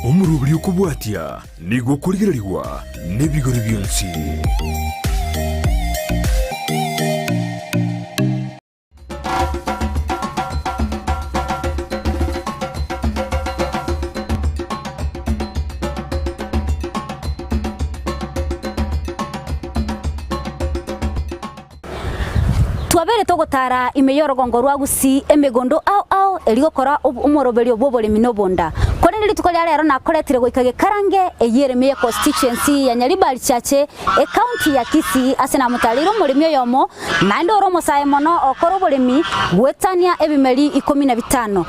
umurubiri ukubwatia nigo kurigirirwa n'ibigori byonsi. Twabere togotara imeyorogongo rwagusi emegondo au eligokora umoroberi Oboremi nobonda kore nili tukolia rero nakoretire goikage karange eyeremeye constituency ya Nyaribari chache county ya Kisii asena mutaliro murimi yomo nando romo saye mono okoro Oboremi gwetania ebimeri 15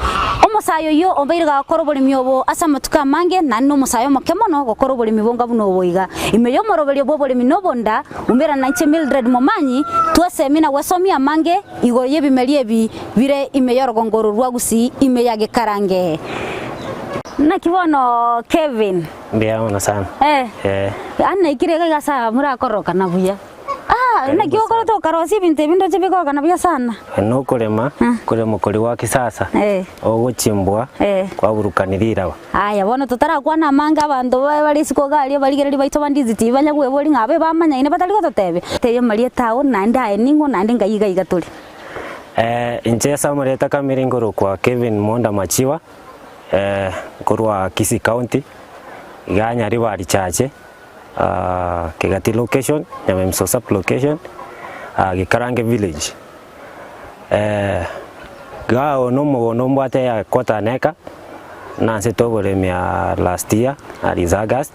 omusayo yo ombeirga okoro Oboremi obo asa matuka mange nanno musayo mokemono okoro Oboremi bonga buno boiga imeyo moroberi Oboremi nobonda umbera nanche Mildred Momanyi tuasemina wasomi mange igoro yebimeri ebi bire imeyorogongo rwagusi imeyage karange na kibono Kevin Ndiaona sana anna ikirega gasa murakoroka nabuya na kiokoro to karosi binte bindo chebikoroka nabuya sana no kurema mukori wa kisasa oguchimbwa kwa burukanirira aya bono tutara kwana manga abandu bari sikogali barigereri baito bandizi tibanya gwebori ngabe bamanya ine batari gototebe teyo marie tawo nanda ningo nande ngayiga igaturi inche samureta kamiringoro kwa Kevin Monda Machiwa kurwa Kisii County ga Nyaribari chache Kegati location Nyamemso sub location Gikarange village ga ono mbate ya kota neka na seto Oboremi last year is August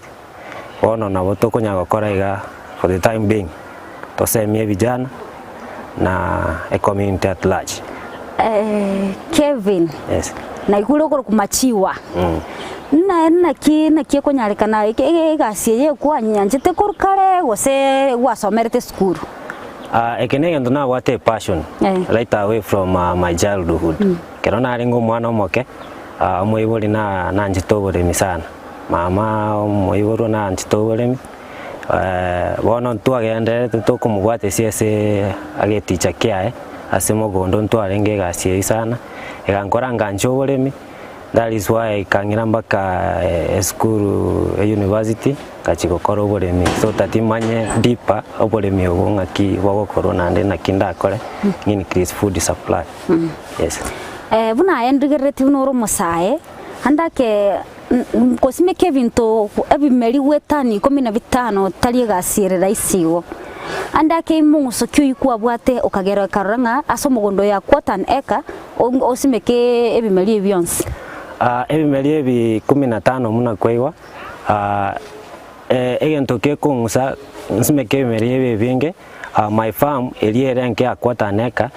ono na botoko nyagokora iga for the time being to semie vijana na a community at large. Kevin yes na ikulo ko kumachiwa na kie konyarekana gasi ye kwa nyanjete kurkare wose wasomerete school ekenege ndo na wate passion right away from my childhood kerona aringo mwana omoke moibori na njito Oboremi sana mama moiboro na njito Oboremi bono ntwagende tukumugwate siese ageticha kiae asimogondo ntwarenge gasi sana egankora ngancho Oboremi. That is why kangira mbaka school university kachigokora Oboremi so that imanye deeper Oboremi obongaki bogokoro nande nakindakore in increase food supply. Yes buna endigereti unoro mosae handake kosime Kevin to ebimeri wetani 15 tali gasirira isigo andake imunso kyuikwa bwate okagera karanga asomogondo ya quarter acre osimeke ebimeri ebyonsi ebimeri ebi 15 muna kweiwa egento kekungusa nsimeke ebimeri ebi binge my farm eliere ya quarter acre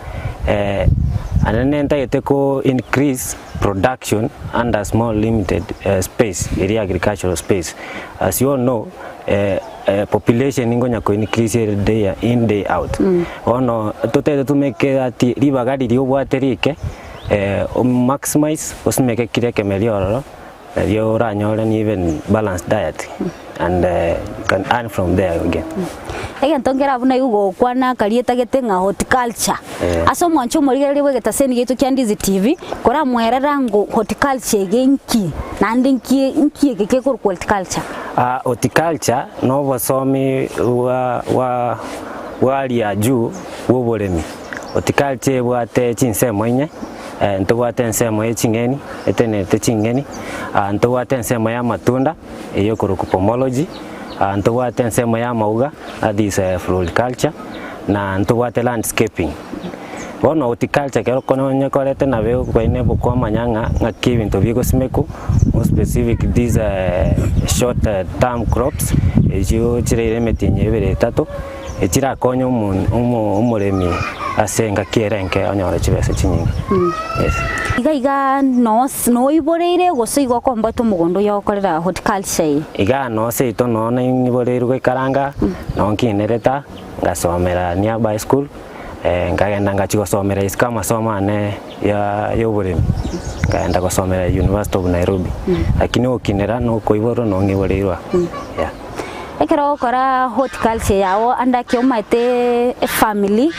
ananenta yeteko increase production under small limited space area agricultural space. As you all know population ingonya ko increase day in day out ono totete tumeke ati ribagari riobwaterike maximize osimeke kireke meliororo yo ranyore ni even balanced diet and can earn from there again. Tongera buna yugo kwana kalieta getenga horticulture aso mwancho morigere wegeta seni gitu kya Ndizi TV kora mwerera ngo horticulture genki nande nkie keke ko horticulture horticulture no bosomi wali ya juu Oboremi horticulture bwate chinsemo inye ntobwate nsemo yechingeni etenete chingeni ntobwate nsemo ya matunda eyo pomology ntobwate nsemo ya mauga that is floriculture na ntobwate landscaping bono horticulture kero kono nyekorete na bego kwaine bukwa manyanga ngaki bintu bigo simeku specific these short term crops ejo chirere metinye bere tato echira konyo umuremi asenga kierenke onyora chibese chinyinga. Yes iga no iboreire gosigo komba to mugondo yokorera horticulture iga no se to no na iboreire gwikaranga no nkinereta ngasomera nearby school ngagenda ngachigosomera iskama somane ya Oboremi ngaenda gosomera University of Nairobi lakini okinera no koiboro no ngiboreirwa ekero kora horticulture yao andaki omaite family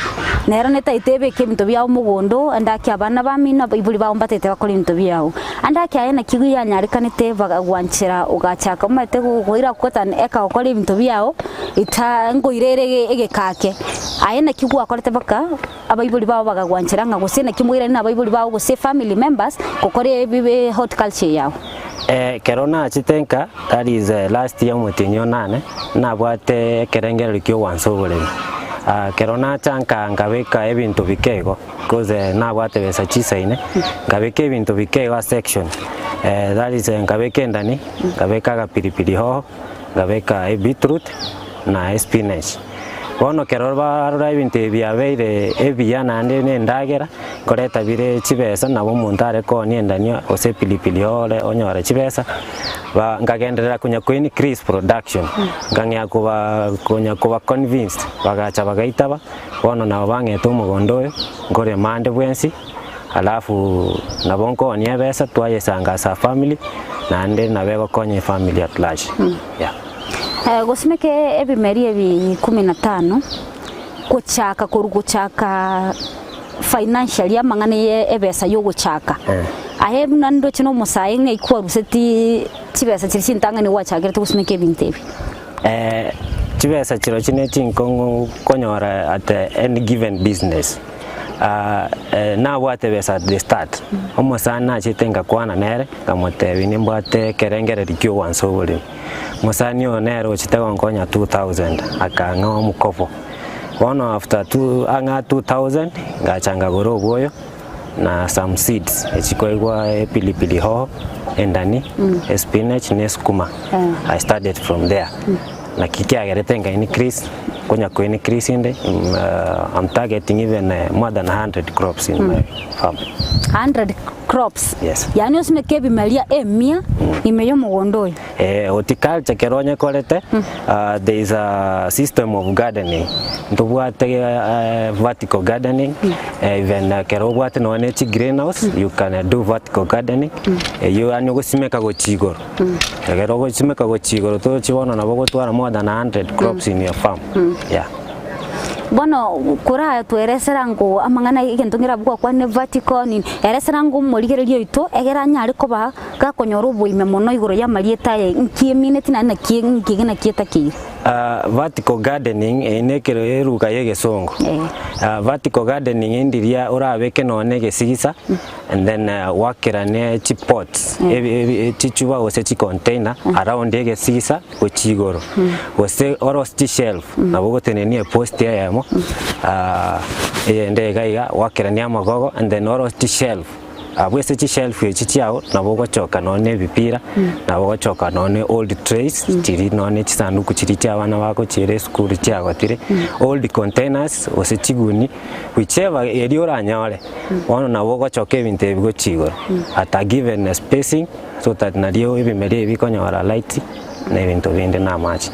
nero netaitebe kebinto byao mugondo andaki abana bamina ibuli bao mbatete bakora ibinto byao andaki ayena kigu yanyarikanete bagagwanchira ugachaka omaite guira kotana eka okora ibinto byao ita ngoirere egekake ayena kigu akorete baka abaibuli bao bagagwanchira nga gusena kimwira na abaibuli bao guse family members kokore bibe horticulture yao. Kerona chitenka that is last year mutinyo nane na bwate kerengero kyo wanso Oboremi. Kerona chanka ngabeka ebintu bikego cause na bwate besa chisaine ngabeka ebintu bikego section. That is ngabeka ndani ngabeka ga pilipili hoho ngabeka beetroot na spinach. Bono kerorba arora ibintu byabeire ebiyana ndene ndagera koreta bire chibesa nabo muntare ko niendanyo ose pilipili ole onyora chibesa ba ngagenderera kunya ku increase production nganya kuba convinced bagacha bagaitaba bono nabo bangeta umugondo ngore mande bwensi alafu nabonko niebesa twayesanga sa family na nde nabego konye family at large. Yeah. Gosimeke ebimeri ebi 15 kuchaka kuruguchaka financially amangane ebesa yo guchaka ahe nando chino musaye ngai kwa ruseti chibesa chirishintangane wachagere tugusimeke bintebi chibesa chiro chine chinkongo konyora at any given business na wate besa at the start omusana chitenga kwana nere kamotebi nimbwate kerengere rikyo wanso Oboremi musani onero chitego nkonya 2000 akanga omukopo bono after 2000 ngachanga goro boyo na some seeds echikoigwa pilipili hoho endani spinach ne sukuma. I started from there na kikiagerete nga increase konya ko increase inde I'm targeting even more than 100 crops in my farm. 100 crops? Yes. Yani osimeke bimelia emia imeyo mugondo. Horticulture keronye kolete there is a system of gardening. Ndubwate vertical gardening even kerobwate no nechi greenhouse you can do vertical gardening. You anyo gosimeka go chigoro. Kero gosimeka go chigoro to chibono na bogo twara more than 100 crops in your farm. Yeah. Bono kura twereserango amangana igentongira bwo kwa ne vertical ni ereserango murigererio ito egera nyari ko ba gakonyora ubuime mono igoro ya marieta nkie minute na kigina kieta ki vertical gardening enekero eruka yegesongo. Vertical gardening indiria urabeke none gesigisa and then wakirane chipots chichuba ose chi container around yegesigisa ochigoro ose oros chi shelf nabogo tenenie post yamo ende gaiga wakirane amagogo and then oros chi shelf abwese chi shelf chichiao nabogo choka none bipira nabogo choka none old trays chiri none chisanduku chiri cyabana bako chire school cyago tire old containers ose chiguni whichever eri oranyore ono nabogo choka ebintu ebigo chigoro at a given spacing so that nario ebimeri ebikonyora light na ebintu bindi na match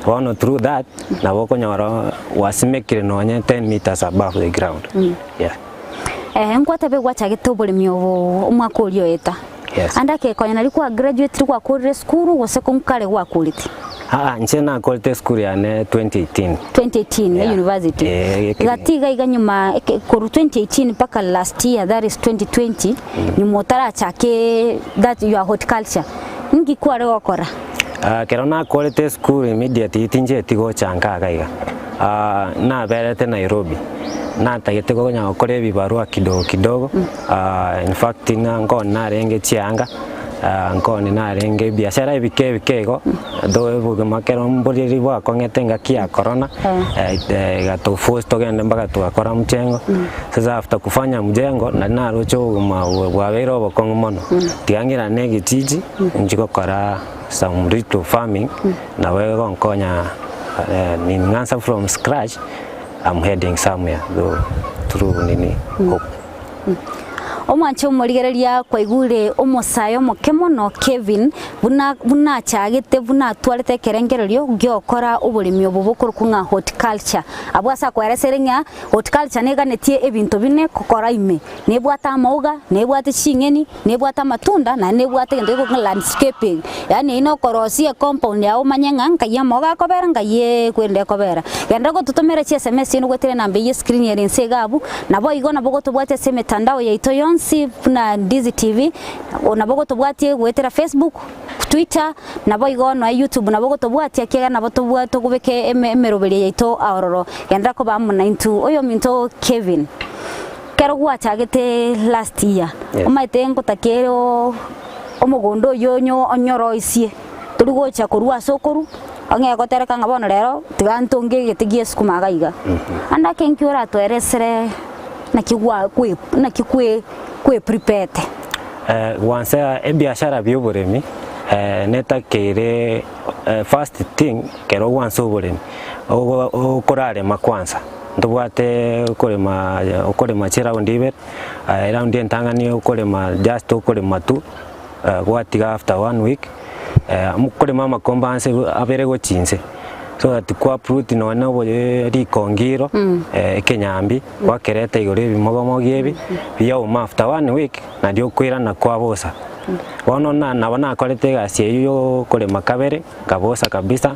ono through that nabogo nyora wasimekire nonye 10 meters above the ground. Yeah. Nkwata be gwachagete Oboremi obo umwaka ulio eta. Yes. Andake kwa nalikuwa graduate kwa kore school wose konkale kwa quality. Nchena quality school yane 2018. 2018 yeah. University. Gatiga iganyuma koru 2018 paka last year that is 2020 nyumotara chake that you are horticulture. Ngi kwa rewa kora. Kerona quality school immediately tinje tigo changa gaiga. Na berete Nairobi. Na tagete ko nya okore bibarua kidogo in fact ngo narenge chianga ngo ni narenge biashara bikego do bugo makero mbori bwa kongetenga kia corona gato force togende mpaka tukakora mjengo. Sasa after kufanya mjengo na narocho wawero bokongo mono tiangira negi tiji njiko kora some little farming na wewe nkonya ni ngansa from scratch. I'm heading somewhere though through nini hope. omwanche omorigereria kwa igure omosayo mokemo no Kevin buna chagete buna twarete kerengererio gyokora oboremi obubukuru kunga horticulture abwasa kwereserenya horticulture neganetie ebinto bine kokora ime nebwata amauga nebwata chingeni nebwata matunda na nebwata gende ko landscaping yani ino korosia compound ya omanyenga nkaya moga kobera ngaye kwende kobera genda ko tutomera chi SMS ino gwetere na mbe screen ya nsegabu nabo igona bogo tubwate se mitandao ya ito yonsi na Ndizi TV onabogo tubwate gwetera Facebook Twitter nabo igona YouTube nabo tubwate akega nabo tubwate kubeke emeroberi ya ito aororo genda ko bamuna into oyo minto Kevin kero gwachagete last year omaite ngotakero omugondo yonyo onyoroisie turi gocha kurwa sokoru ange gotereka ngabona rero tigantonge getigie sukuma gaiga anda kenkiora tweresere nakikwe prepare wansa ebiashara byoboremi netakere first thing kero wansa oboremi okorare makwanza ndubwate okorema chira undibe around entangani okorema just okorema tu gwatiga after 1 week mukorema makombanse abere gochinse so that kwa fruit no na bo rikongiro kenyambi kwa kereta igore bimogomo gebi biya after 1 week na dio kwira na kwa bosa wono na bana korete gasi yo korema kabere kabosa kabisa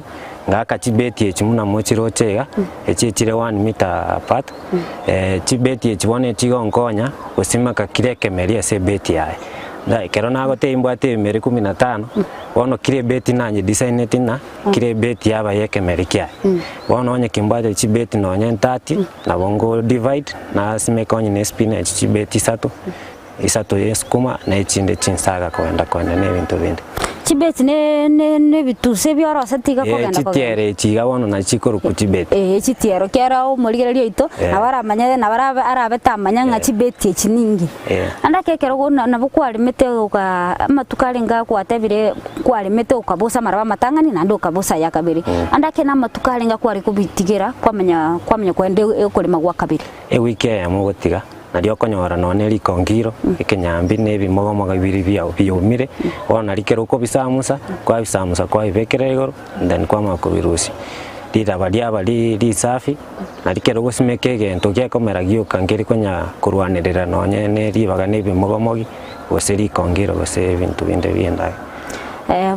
ngaka chibeti echimuna mochiro chega echichire 1 meter apart chibeti echibone chigonkonya osimaka kireke meria se beti yae na kero nago te imbwate mere 15 wono kire beti nanye design tina kire beti yaba yeke merikia wono onye kimbwate chibeti no onye 30 na bongo divide na simekonye ne spinach chibeti isato yesukuma na echinde chinsaga kwenda nebintu bindi chibeti ne bituse byorosa tiga kogenda chitiere chiga wono na chikoro ku chibeti chitiero kera omorigererio ito abara amanyere na bara arabeta amanyanga chibeti echiningi anda kekero gona nabo kwarimete uka matukarenga kwatebire kwarimete ukabusa maraba matangani na ndo ukabusa ya kabiri anda kena matukarenga kwari kubitigera kwamenya kwende ukolema gwa kabiri wiki ya mugotiga na dio konyora none rikongiro ekenyambi nebimogomoga ibiri byomire ona rikero ko bisamusa kwa ibekere igoro then kwa makobirusi dira badia bali safi na rikero gosimeke gento gyekomera gyuka ngeri konya kurwanirira nonye ne ribaga nebimogomogi gose rikongiro gose ebintu binde bienda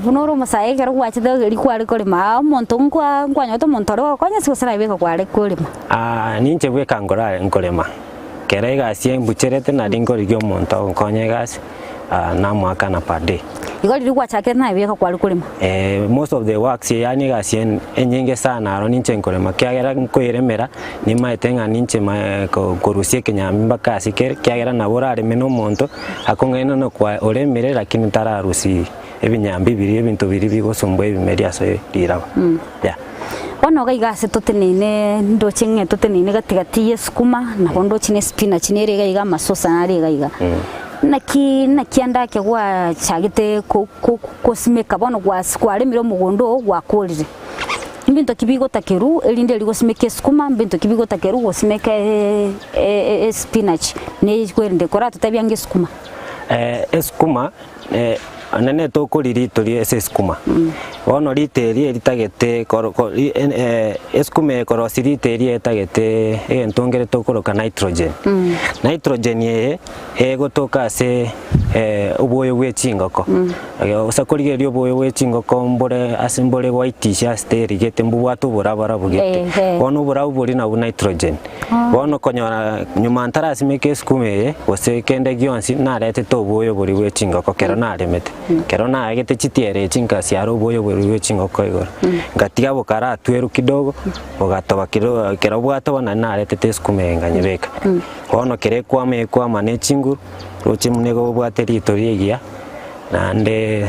bunoro masaye kero gwachide rikwari kolima omonto nkwanyoto montoro konya sigusara ibeko kwari kolima ninche bweka ngora nkolema kera igasi mbucherete na ringori gyo monto konye gasi na mwaka na per day igori rigwachake na ibeka kwari kulima most of the works yani gasi enyinge sana aro ninche nkolema kyagera nkoiremera ni maetenga ninche korusie kenyambi mbakasi kyagera na borare meno monto akongena no kwa oremere lakini tararusi ebinyambi biri ebintu biri bigosombwe ebimeria so diraba Ono gaigase tutenine ndochenge tutenine gatigati yesukuma na bondo chine spinach nere gaiga masosa nare gaiga nakianda ke gwa chagite kosimeka bono gwa skware miro mugondo gwa kolire mbinto kibigo takeru elinde ligosimeke sukuma mbinto kibigo takeru gosimeke spinach ne kwende kora tutabyange sukuma sukuma anene to koliri tori sukuma wono literi elitagete eskume korosiri teri etagete entongere to koroka nitrogen nitrogen ye egotoka se oboyo bwechingoko osakorigerio oboyo bwechingoko mbore asimbole white sha steri gete mbubwato borabara bugete wono borabo bori na nitrogen wono konyora nyuma ntarasi meke eskume ose kende gionsi na rete to oboyo bori bwechingoko kero na remete kero na agete chitiere chinka siaro oboyo bori chingoko igoro ngatiga bukara tweru kidogo ugatoba kero bwato na rete eskume nganyebeka wono kere kwa mane chinguru rochimunego bwateri torigia nande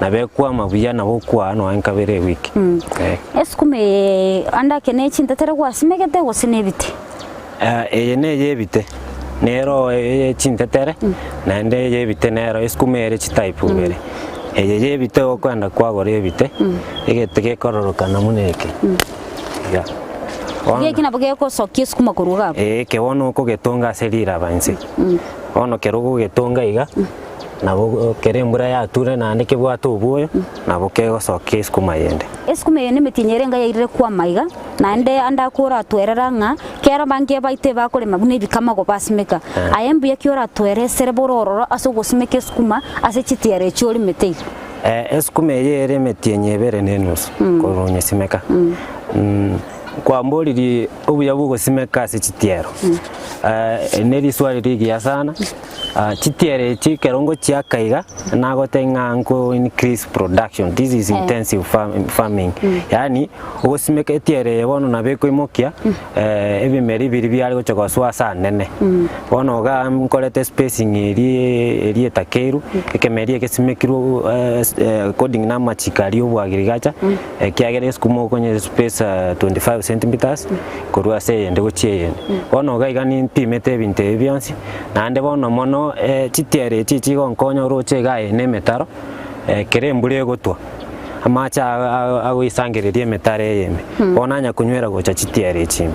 nabekwa mabuya nabo kwa no ankabere wiki eskume anda kene chintetera kwa simegete gosinebite ene yebite nero chintetere nande yebite nero eskumere chitaipu bere yebite okwenda kwagore yebite egetege kororoka na muneke ya Geki na bugeko sokie skuma kuruga. Ke wono ko getonga serira banse. ono kerugo getonga iga nabo kerembura ya ture na ndike bwato buyo nabo kegocoka esukuma yende yende mitinyerenga yairire kwa maiga na nde anda kura twerera nga kera bange baite bakore mabune bikama go basimeka ayembu yakiora tweresere bororo aso gosimeka esukuma ase chitiare chori metei esukuma yere metinye bere nenus koronye simeka kwa mboli obuya bugo simeka ase chitiero neri swali rigi sana chitiere chikerongo chia kaiga nagotenga nko increase production. This is intensive farming. Yani ugosimeka etiere bono nabeko imokia ebimeri biri byari gochogoswa sa nene bono ga nkolete spacing eri etakeru ekemeri ekesimekiro according na machikari obwagirigacha kiagere eskumo konye space 25 centimeters korwa se yende gochie bono ga igani pimete binte byonsi nande bono mono chitiere chichi gonkonyo roche gae ne metaro kerembure gotwa amacha agoisangererie metare yeme onanya kunywera gocha chitiere chime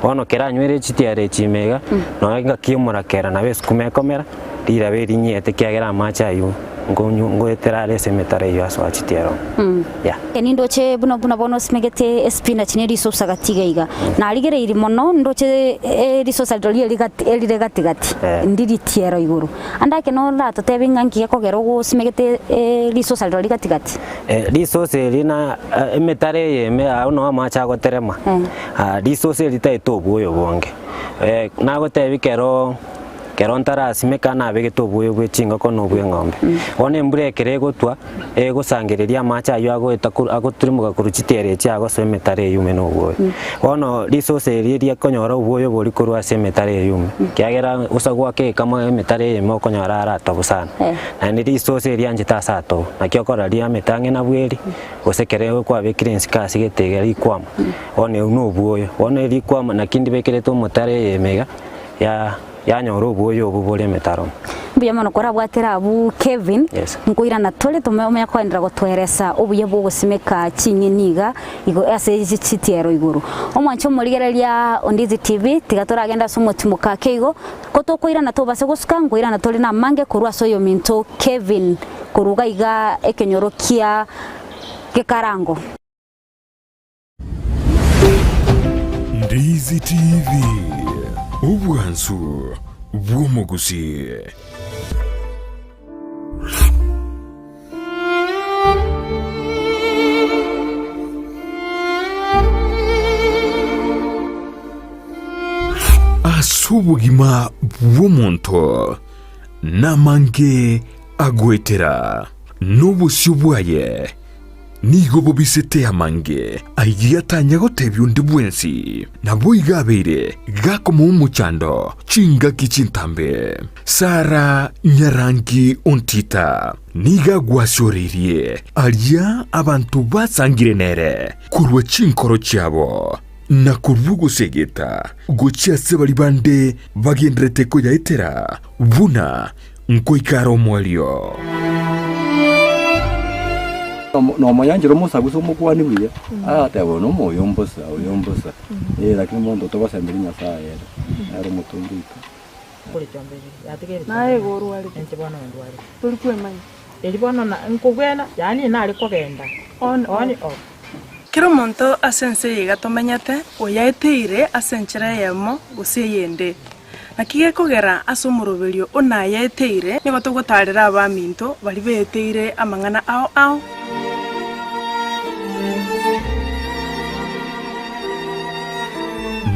ono keranywere chitiere chimega no ngakimura kera na beskume komera rira berinyete kiagera amacha ayu ngoeterare se metare yo aso chitiero ya enindo buno bono smegete spinach ne risosa gatigaiga na rigere iri mono ndoche risosa doli elire gati ndiri tiero iguru andake no rato tebinganki yakogero go smegete risosa doli gati risosa rina metare yeme no amacha goterema risosa ritaito buyo bonge nago tebikero kerontara simeka na begeto buyo bwechinga kono bwengombe one mbure keregotwa gosangereria amacha ayo agoturimuga kuruchitiere chago semetare yume no buyo ono resource ria konyora buyo bori kurwa semetare yume kiagera usagwa ke kama metare yemo konyora arata busana na ni resource ria njita sato na kiokora ria metange na bweri gosekere kwa bekirensi kasi getegera ikwama one no buyo one ri kwama na kindi bekereto motare yemega ya nyoro buyo bubole metaro buya mano kora bwatera abu Kevin nkuira na tole tumenya kwendera gotweresa obuye bugusimeka chinyiniga igo ase chitiero iguru omwancho murigereria Ndizi TV tigatora agenda sumutimuka keigo kotokoira na tobase gusuka nguira na tole na mange kurwa soyo minto Kevin kuruga iga ekenyorokia kekarango Ndizi TV Ubwansu bw'omuguzi asubugima bw'omuntu namange agwetera n'obusyo bwaye nigo bobisete amange aigiyatanya gotebya undi bwensi nabo igabere gakomo umuchando chinga kichintambe Sara Nyarangi Ontita niga gwasoririe alia abantu basangire nere kurwa chinkoro cyabo na kurvugo segeta gochia sebali bande bagendrete ko yaitera buna nkoikaro mwalio no moyanjiro musaguso mukwani bwiya atebo no moyombosa lakini mondo to basembirinya saye ari mutundika kuri cyambere yategere nae goru ari ente bwana ndwari turi kwemanya eri bwana nkugwena yani nari kogenda on kero monto asense yiga tomenyate oyaeteire asenchera yemo guseyende nakige kogera asumuroberio onayeteire nigo tugotarira abaminto bari beteire amangana ao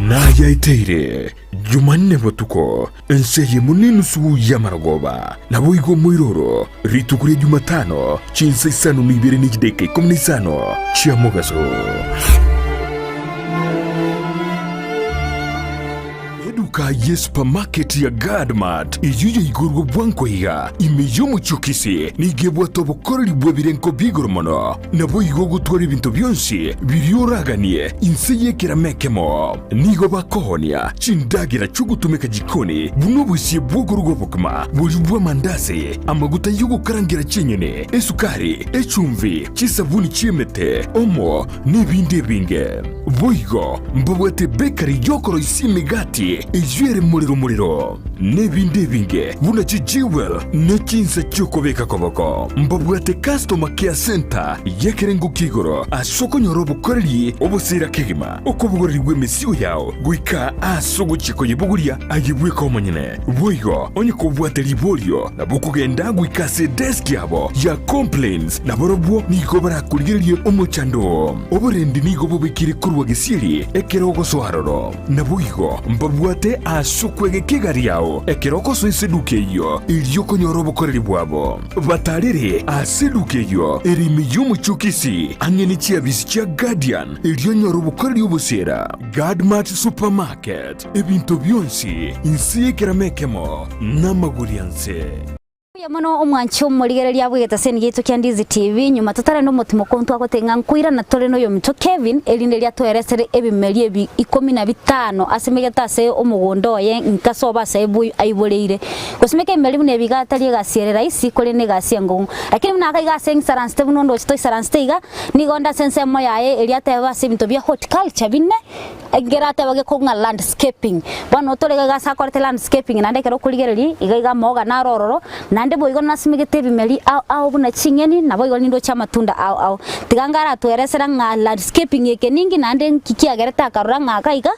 nayaiteire Jumanne botuko enseye munini sugu yamaragoba nabo igo muiroro ritukure Jumatano chinsa isano nibere nikideke komunisano chiamogaso Eduka ye supermarket ya Gadmart iyuye igurgo bwanko ya imeyo muchokisi nigebwa tobo korori bwebirenko bigoromono nabo igo gutwara ibintu byonsi biryoraganie inseye kiramekemo nigo bakohonia chindagira chugutumeka jikoni buno busiye bwogorgo bokuma bujubwa mandazi amaguta yugo karangira chinyene esukari echumvi chisabuni chiemete omo n'ibindi binge boigo mbabwete bakery yokoro isimigati ijere muriro n'ebindi binge buna chijiwel n'ekinsa cyokobeka koboko mbabwate customer care center yekerengo kigoro asoko nyorobo koreri obusira kigima okobugorigwe mesiyo yao gwika asogo chiko yebuguria ayibweka omanyene bwigo onye kobwate libolio nabukugenda gwikase desk yabo ya complaints naborobwo niko barakurigiriye omochando oborendi niko bubikire kurwa gisiri ekerogo soharoro nabwigo mbabwate asukwege kigari yao ekerogo so iseduke iyo iliyoko nyorobo koreri bwabo batarire aseduke iyo erimi y'umucukisi angeni chiabisi chia Guardian iliyo nyorobo koreri obusera Gadmart Supermarket ebintu byonsi insiye keramekemo n'amagurianse Mono omwancho murigereria bweta seni gitu kya Ndizi TV nyuma tutare no mutimo kontu akotenga nkwira na tore no yo mito Kevin elinde lya tweresere ebimerie bi 15 asemegeta se omugondo ye nkasoba sebu aiboleire kusimeke imelimu ne bigata lye gasierera isi kole ne gasiengo lakini mna kai gaseng saranste bunondo chito saranste iga ni gonda sense moya ye elya teba se bintu bya horticulture binne gerate bage ko nga landscaping bano tole gasa korte landscaping nande kero kuligereri iga moga na rororo nande boigo nasimigete bimeli au buna chingeni na boigo nindo cha matunda au tigangara tweresera nga landscaping yeke ningi nande kikia gereta karura nga kaiga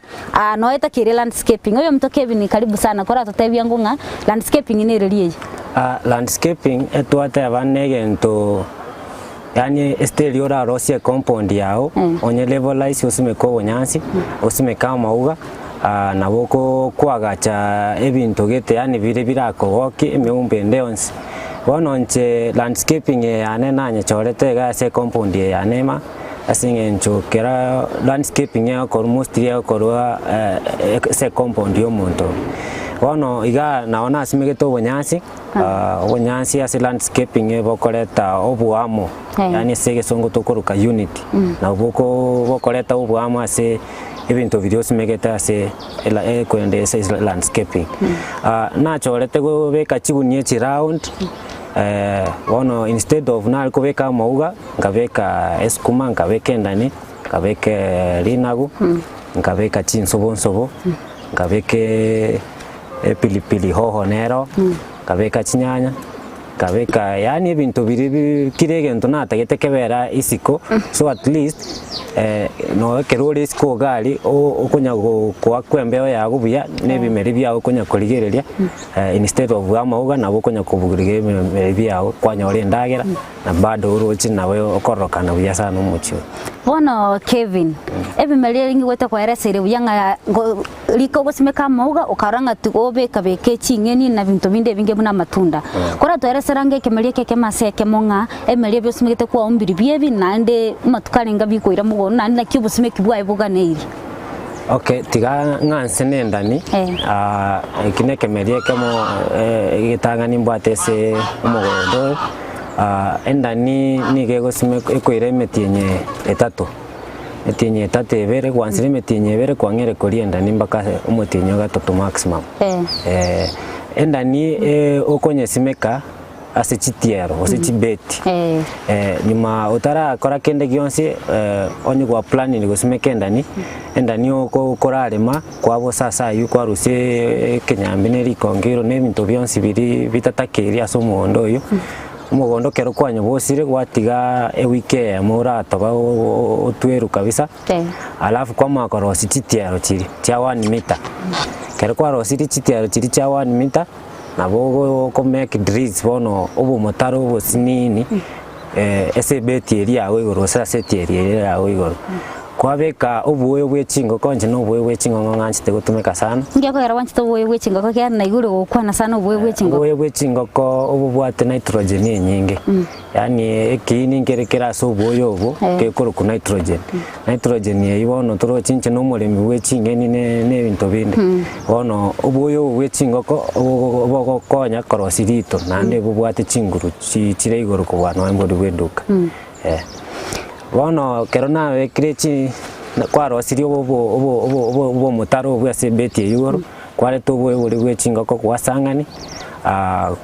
noeta kire landscaping oyo mto Kevin karibu sana kora totebia ngunga landscaping ni relie landscaping etwate abanege nto yani esteli ora rosia compound yao onye levelize usimeko onyansi usimeka mauga na boko kwagacha ebintu gete yani bire birakogoki emeumbe ndeyonsi bononche landscaping yane nanye chorete gase compound yanema asinge nchokera landscaping yako almost yako se compound yomuntu bono iga naona asimegete obonyansi obonyansi ase landscaping bokoreta obuamo yani sege songo tokoruka unity na boko bokoreta obuamo ase ebintu byose megeta ase kwende ase landscaping nachorete go beka chibunie chi round bono instead of na kubeka mauga ngabeka eskuma ngabeka ndani ngabeka linagu ngabeka chinsobo ngabeka pilipili hoho nero ngabeka chinyanya ngabeka yani ebintu biri kirege ntona atagete kebera isiko so at least no kerore isiko gali okunya kwa kwembeo ya gubuya nebimeri byawo kunya kurigereria instead of amauga nabo kunya kubugirige ebimeri byawo kwanya ore ndagera na bado urochi nawe okoroka na buya sana umucho bono Kevin ebimeri ringi gwete kwa eresere buyanga liko gosimeka amauga ukaranga tugobe kabeke chingeni na bintu binde binge buna matunda kora twereserange kemeri keke maseke monga emeri byo simegete kwa umbiri biebi nande matukarenga bikoira mugo nande na kibu simeki bwa ibuga neiri okay tiga nganse nendani kine kemeri kemo gitanga nimbwate se umugondo endani nigego simeko ekoire metienye etatu ebere kwansire metinye ebere kwangere korienda nimbaka umutinyo gatatu maximum endani okonye simeka ase chitiero ase chibeti nyuma utara kora kende gionse onye kwa planning gosimeka endani okorarema kwabo sasa yuko aruse kenyambe neri kongero nebintu byonsi biri bitatakeri ase umugondo yo umugondo kero kwanya bosire gwatiga ewike mura toba otweru kabisa alafu kwa makorosi chitiero chiri cha 1 meter kero kwa rosiri chitiero chiri cha 1 meter na bogo ko make drills bono obo motaro obo sinini ese beti eri awe igoro sa seti eri awe igoro kwabeka obuwe bwechingo konje no obuwe bwechingo nganchite gutumeka sana ngiye ko era wanchite obuwe bwechingo ko kya na iguru gukwana sana obuwe bwechingo ko obubwate nitrogen nyingi yani ekini ngerekera so obuwe obo kekoro ku nitrogen yibono turo chinche no muremi bwechingeni ne bintu bindi bono obuwe bwechingo ko obo konya korosirito nande bubwate chinguru chire iguru kubwana embodi bwenduka bono kero nawe kirechi kwaro sirio obo mutaro bwa sebeti yoro kwale tobo buri gwechinga ko kwasangani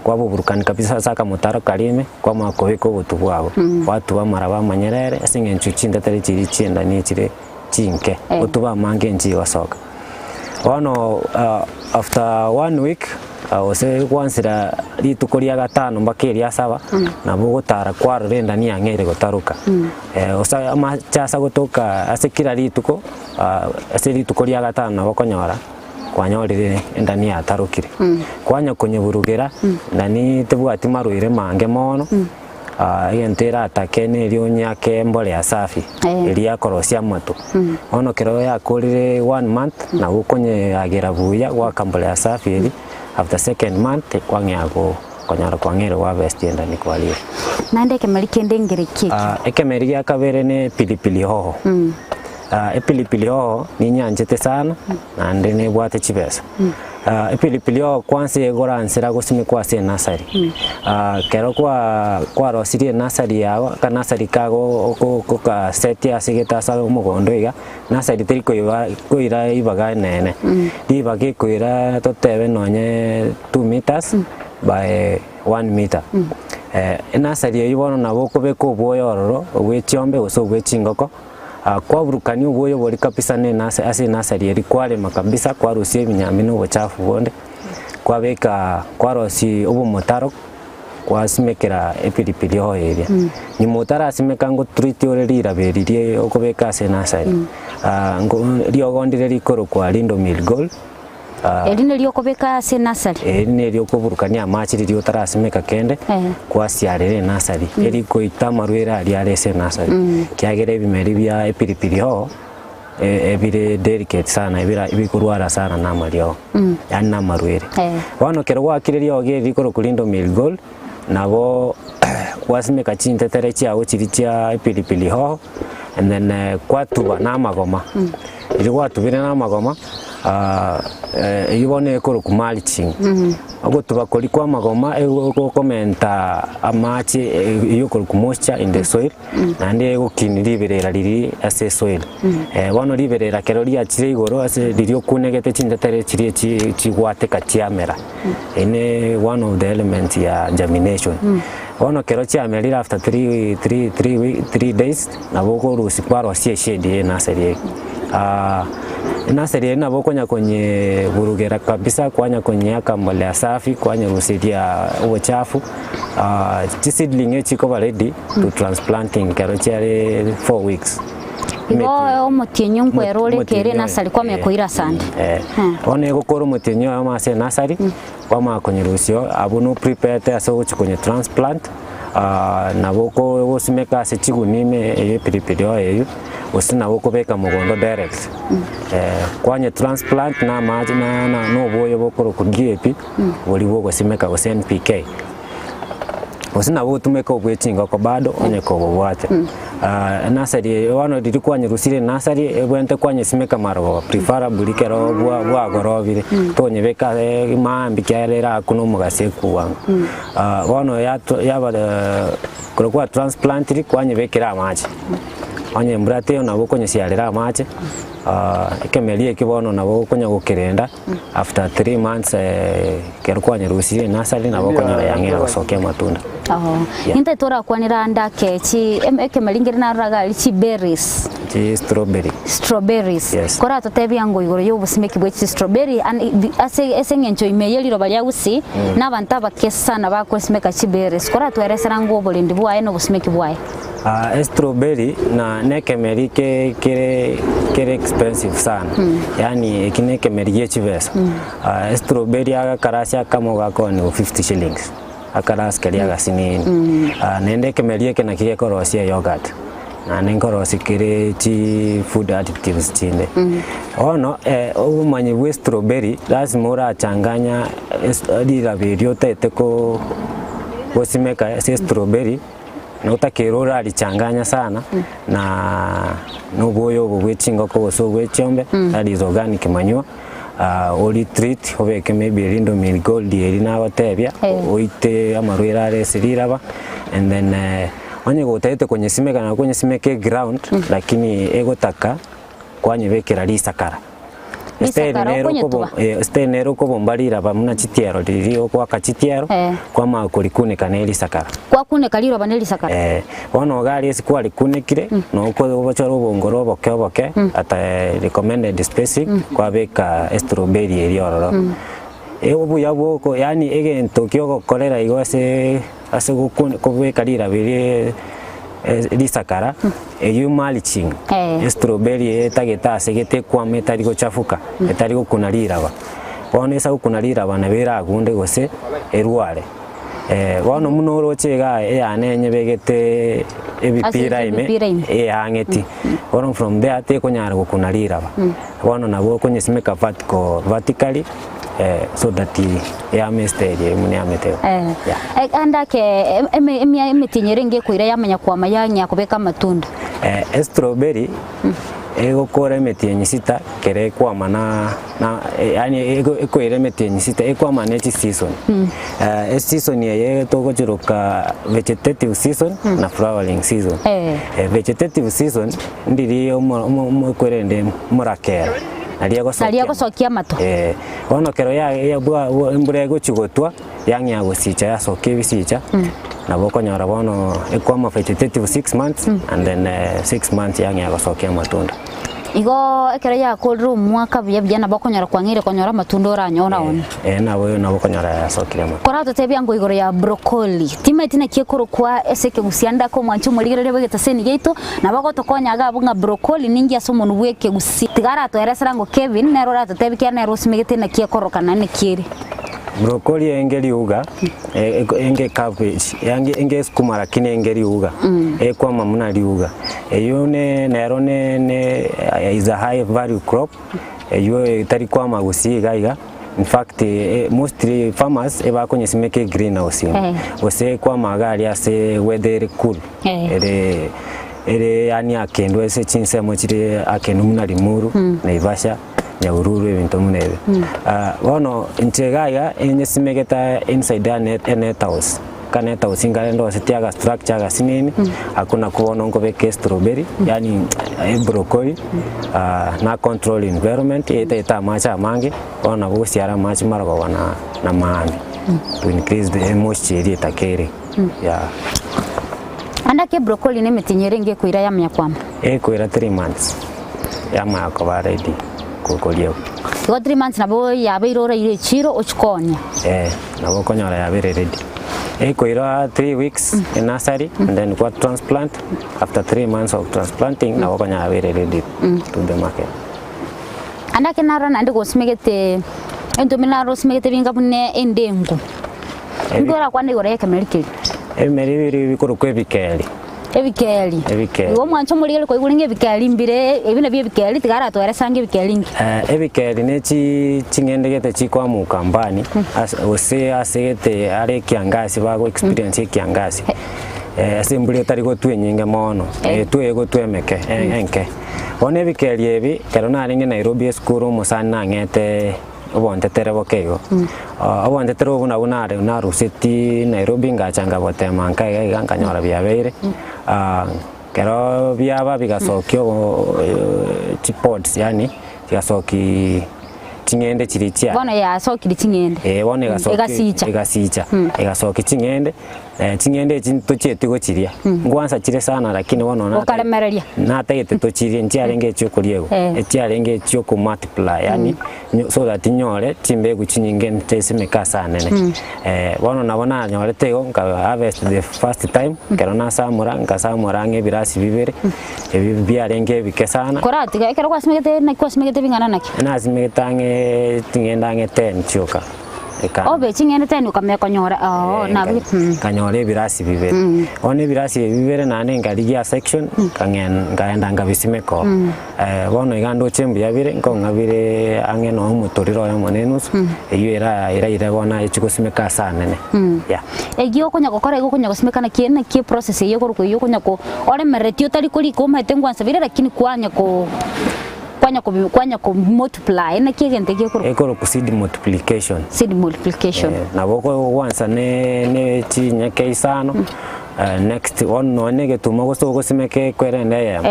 kwabo burukani kabisa saka mutaro kalime kwa makobeko butubwabo watu bamara bamanyerere asinge nchuchinda tari chiri chienda ni chire chinke utuba mange nji wasoka Bono after 1 week ose kwansira rituko ria gatano mpaka ria saba na bugutara kwarurenda ni ang'ere gutaruka osa amachasa gutuka ase kira rituko ase rituko ria gatano nabo konyora kwanyorire endani yatarukire kwanya kunyeburugira nani tebwati marwire mange mono egentera atakene rionyaake mbole ya safi iria korosia matu ono kero yakurire 1 month na gukonye agira buya gwa kambole ya safi iri after 2nd month kwanyago konyara kwangere wa best endani kwalie nande kemeri kende ngere kiki ekemeri ya kabere ne pilipili hoho epilipili hoho ni nyanjete sana na ndene bwate chibesa epilipili hoho kwanza egora ansira gusimi kwa se nasari kero kwa rosirie nasari yago ka nasari kago ka set ya sigeta sa umugondo iga nasari teri koira ibaga nene ibage koira totebe nonye 2 meters by 1 meter nasari yibono nabo kobeko boyororo obwechiombe oso obwechingoko kwa burukani uboyo bori kabisa ne ase nasari eri kware makabisa kwa rusie binyami no buchafu bonde kwa beka kwa rosi ubu motaro kwa simekera epilipili ho area ni motara simeka ngo treat orerira beririe okobeka ase nasari ngo riogondire rikoro kwa lindo mil gold erine ryokobeka ase nasari erine ryokoburukania amachiri ryotarasimeka kende kwa siarere nasari eri koita marwera ari arese nasari kiagere bimeri bya epilipili ho ebire delicate sana ibikurwara sana na mario yani na marwere wano kero wakiriria oge rikoro kulindo mil gold nabo kwasimeka chintetere chiago chiri chia epilipili ho and then kwatuba na magoma iri kwatubire na magoma yibone koro kumaliching agotuba koli kwa magoma komenta amachi yokoro kumoisture in the soil nande gokiniri berera riri ase soil bono liberera kero ria chire igoro ase ririo kunegete chindetere chiri chigwate kachiamera ine one of the elements ya germination bono kero chiamerira after 3 days nabo rusi kwaro sie shade nasari nasari na bokonya kwenye burugera kabisa kwanya kwenye akambole ya safi kwanya rusidia uchafu seedling echiko ready to transplanting kero chiare 4 weeks ibo omotienyo ngwerore kere nasari kwa mekoira sande one gukoro motienyo amase nasari kwa makonye rusio abuno prepare ase kwenye transplant na boko wosimeka ase chigunime epilipili oyo usina wokobeka mugondo direct kwanye transplant na maji na no boyo bokoro kugiyepi boli bogo simeka go NPK usina wotumeka obwechinga ko bado onye ko bwate nasari wano diri kwanye rusire nasari ebwente kwanye simeka maro preferably kero bwa gorovire tonye beka maambi kyarera kuno mugase kuwanga wano yaba kwa transplant kwanye bekera maji onye mbrate na bokonye sialera mache kemelie kibono na bokonye gukirenda after 3 months kero kwanye rusire nasari na bokonye yangira gosokia matunda inte tora kwanira ndake chi ekemelingire na raga chi berries chi strawberries kora totebya ngo igoro yo busimeki bwe chi strawberry ase ngencho imeyeli roba lya gusi na banta bakesa na bakosimeka chi berries kora tweresera ngo bolindi bwaye no busimeki bwaye strawberry na nekemeri kere expensive sana yani ikine kemeri yechivesa strawberry aga karasya kamo gako ni 50 shillings akaras kelia gasinini nende kemeri ke na kire korosia yogurt na nenkorosi kire chi food additives chinde ono umanyi we strawberry lazima ura changanya dira video tete ko bosimeka strawberry na utakirora alichanganya sana na nuboyo bwechinga ko so bwechombe that is organic manure oli treat obeke maybe lindo mil gold eri na batebya oite amarwera resiraba and then onye gotete kwenye simeka na kwenye simeke ground lakini egotaka kwanye bekera lisakara stenero ko bombarira bamuna chitiero riri kwa kachitiero kwa makurikune kaneli sakara kwa kune kaliro baneli sakara wono gali esikwali kunekire no ko bachoro bongoro boke ata recommended spacing kwa beka strawberry eriororo obu yaboko yani egento kyo kolera igose ase kubeka lira biri lisakara eyo mulching strawberry etageta segete kwa metari go chafuka etari go kunalira ba bonesa kunalira bana bera gunde gose erware wano muno rochega yanenye begete ebipira ime hangeti wano from there te konyara go kunalira ba wano nabo konyesimeka vertically so that yamestage munyamete andake emitinyere nge kuira yamenya kwa mayanya kubeka matunda strawberry ego kore metinyi sita kere kwa mana yani ego ire metinyi sita ekwa mana each season season ye togo chiroka vegetative season na flowering season vegetative season ndiri mo kwerende murakera Nalia gosokia mato ono kero ya bwa mbure gochigotwa yangya gosicha ya soke bisicha na boko nyara bono ekwama vegetative 6 months and then 6 months yangya gosokia matunda igo ekero ya kodru mwaka bya na boko nyara kwangire konyora matunda oranyora ona na boyo na boko nyara ya sokira ma kora totebya ngo igoro ya broccoli timetina kiekoro kwa eseke gusianda ko mwanchu muligere begeta seni geito na bako tokonyaga abunga broccoli ningi asomonu bweke gusi tigara to eresera ngo Kevin nero rato tebya na rosimegete na kiekoro kana ne kiri broccoli engeli uga enge cabbage yangi enge skuma lakini engeli uga kwa mamuna liuga eyo nero ne is a high value crop eyo tari kwa magusi gaiga in fact mostly farmers eba konyesimeke greenhouse ose kwa magari ase weather cool ere yani akendo ese chinsemo chire akenu muna limuru na Ivasha Nyahururu ebintu munebe wono nchegaya enyesimegeta inside a net house kaneta usingale ndo setiaga structure ga sinini hakuna kuona ngo beke strawberry yani broccoli na control environment eta macha mangi ona busiara machi margo wana na maami to increase the moisture itakere andake broccoli ne metinyerenge kuira ya myakwama kuira 3 months ya mako ba ready kokolio go 3 months nabo yabeirora ile chiro ochikonya nabo konyora yabere ready kuira 3 weeks in nursery and then got transplant after 3 months of transplanting nabo konya yabere ready to the market andake naro nandi go smegete endomina ro smegete binga bunne endengu ngora kwande gore kemerike emeribiri bikoro kwebikeli ebikeli wo mwancho muligere ko iguringe bikeli mbire ebina bye bikeli tigara to eresange bikeli ebikeli ne chingendegete chikwa mu kambani ose asegete are kiangasi bago experience kiangasi asimbuli tari go twenyinge mono twego twemeke enke one bikeli ebi kero naringe Nairobi school musana ngete obontetere bokego obontetere obuna bunare na ruseti Nairobi ngachanga botema nkai nganyora byabeire kero byaba bigasokyo chipods yani bigasoki chingende chirichia bona ya sokiri chingende bona egasicha egasoki chingende chingende chinto chetu chiria ngwansa chire sana lakini wona okalemereria na tayete to chirie ntiarenge chokuriego etiarenge choko multiply yani so that nyore chimbegu chinyinge ntesimeka sana ne wona nabona nyore tego nka harvest the first time kero na samura ngebirasi bibere ebi byarenge bikesana korati kero kwasimegete bingana naki nasimegete tingendange 10 choka obe chingene tenu ukameko nyora na kanyore birasi bibere one birasi bibere nane ngaligia section ngaenda ngabisimeko bono igando chembu yabire ngabire angeno umutoriro ya monenus eyo era bona echikosimeka sana ne egio konya gukora ego konya gusimeka na kiene ki process iyo koruko iyo konya ko ore meretio tari kuri ko mahitengwansa bire lakini kwanya ko multiply na kigente gekoro ekoro ku seed multiplication na boko once ne chinya keisano next one nege tumo go simeke kwerende ya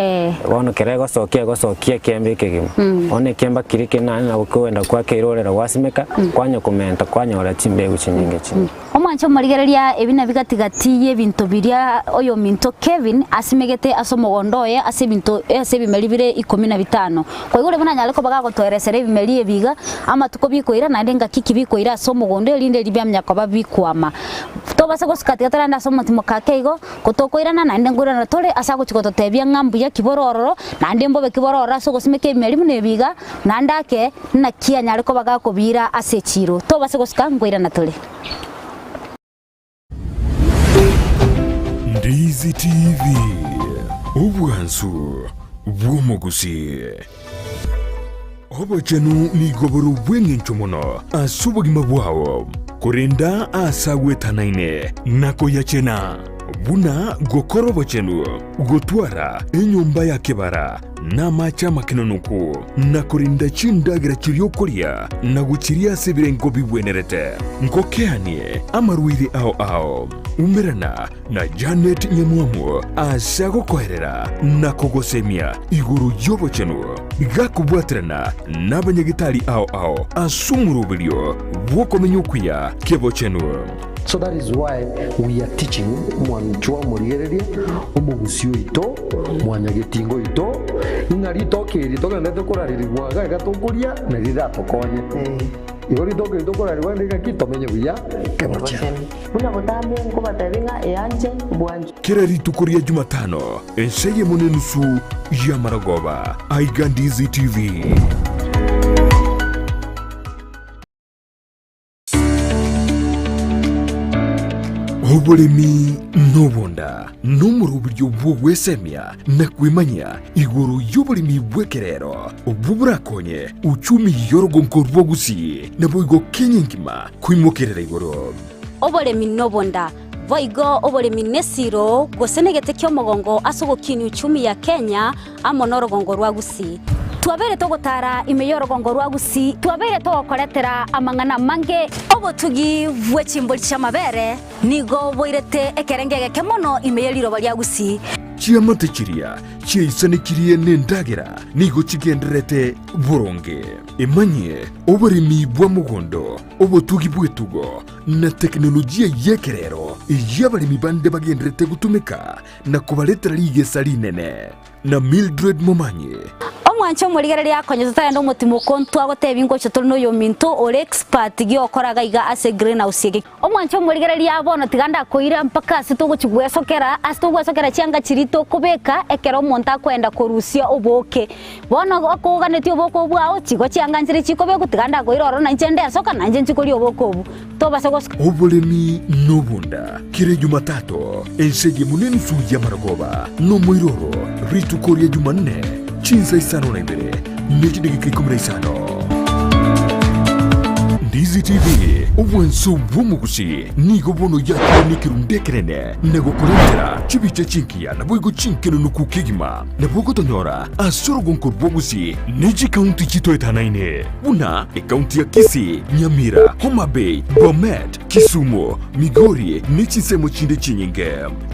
wono kerego sokia kembe kegim one kemba kirike na kwenda kwa kirorera wasimeka kwanya komenta kwanya ora timbe guchinyinge chi omwancho murigereria ebina bigatigati y'ebintu biria oyo minto Kevin asimegete asomogondoye ase bintu ase bimeribire 15 kwa igure buna nyaleko baga gotweresera ebimeri ebiga ama tukobikoira na ndenga kiki bikoira asomogondo elinde libya myako babikwama tobase gosikatigatara nda somotimo kakeigo kutokoirana na ndengurana tole asago chikototebia ngambu ya kiborororo na ndembo be kibororora so gosimeke ebimeri bune biga na ndake na kia nyaleko baga kobira ase chiro tobase gosika ngoirana tole Ndizi TV Obwansu Bwomogusi Obachanu ni goboro bwengencho mono asubugima bwawo kurenda asagwetanaine nako yachena buna gokoro bochenu gotwara enyumba ya kebara na macha makinonuku na kurinda chindagira chiriokoria na guchiria sebirengo bibwenerete nkokeanie amaruire ao umerana na Janet Nyamwamu asago koherera na kogosemia iguru yobo chenu gakubwatrana na banyagitari ao asumurubilio bwokomenyukuya kebo chenu. So that is why we are teaching mwanchwa murigereria omugusio ito mwanyagetingo ito ingari tokiri tokandete kuraririrwa gatokuria na riratokonye igori tokiri tokuraririrwa ndikakitomenye buya kemocha una botambe ngo batabenga eyanje bwanje kirari tukuria Jumatano enseye munenusu ya Maragoba Ndizi TV. Oboremi nobonda n'umuruburyo bwogwesemya na kwimanya iguru y'oburimi bwekerero obuburakonye uchumi yorogonko rwogusi naboigo kenyingima kwimokerera iguru. Oboremi nobonda voigo oboremi nesiro gosenegete kyomogongo asogokini uchumi ya Kenya amonorogongo rwagusi twabere togotara imeyorogongo rwagusi twabere togokoretera amang'ana mange obotugi bwechimbori chamabere nigo boirete ekerengege kemono imeyeriro baryagusi chiamate chiria chiaisanikirie nendagera nigo chigenderete boronge emanye oboremi bwa mugondo obotugi bwetugo na teknolojia yekerero yabarimi bande bagenderete gutumika na kubaletera ligesa linene na Mildred Momanyi omwancho murigereria konyezotara ndo mutimo kontwa gotebingo chatoro no yo minto ore expert giokoraga iga ase greenhouse yege omwancho murigereria bono tiganda koira mpaka asitugo chigwesokera chianga chirito kubeka ekero monta kwenda korusia oboke bono akoganetio boko bwao chigo chianga nchiri chikobe gutiganda koira oro na nchende soka na nje nchikori oboko obu tobase gos oboremi nobunda kire Jumatatu ensege muneni suya Maragoba no moiroro ritu koria Jumanne chinsa isano na ibere mechi dakika 15. Ndizi TV obwenso bwomugusi nigo bono yakoni kirundekerene nego kurendera chibicha chinkia na boigo chinkeno nukukigima na bogo tonyora asoro gonko bwogusi neji county chito etanaine buna county ya Kisii, Nyamira, Homa Bay, Bomet, Kisumu, Migori nechi semo chinde chinyinge